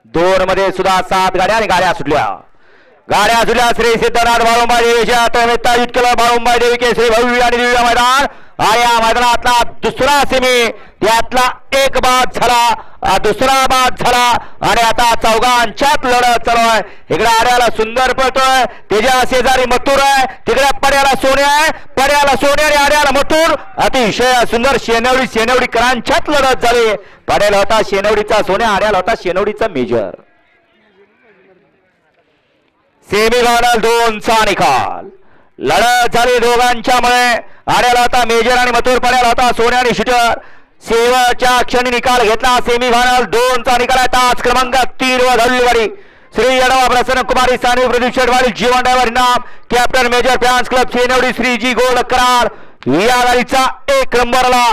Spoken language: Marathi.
2 मध्ये सुद्धा 7 गाड्या आणि गाड्या सुटल्या श्री सिद्धनाथ बाळुंबाई देवीच्या तमिता केलं बाळुंबाई देवी केसरी भव्य आणि दिव्य मैदान आणि या मैदानातला दुसरा सेमी त्यातला एक बाद झाला दुसरा बाद झाला आणि आता चौघांच्यात लढत चालू आहे इकडे आड्याला सुंदर पळतोय त्याच्या शेजारी मथुर आहे तिकडे पड्याला सोने आणि आड्याला मथुर अतिशय सुंदर शेनवडीकरांच्यात लढत झाली पड्याला होता शेनवडीचा सोन्या आड्याला होता शेनवडीचा मेजर सेमीफायनल 2चा निकाल लढत झाली दोघांच्यामुळे आड्याला होता मेजर आणि मथुर पड्याला होता सोन्या आणि शूटर शेवटच्या क्षणी निकाल घेतला सेमीफायनल 2चा निकाल आहे तास क्रमांक 3 वर धरली गाडी श्री यडवा प्रसन्न कुमारी सानी प्रदीप शेटवाडी जीवन ड्रायव्हर इनाम captain major fans club Shenwadi Shriji gold करार या गाडीचा 1 नंबरला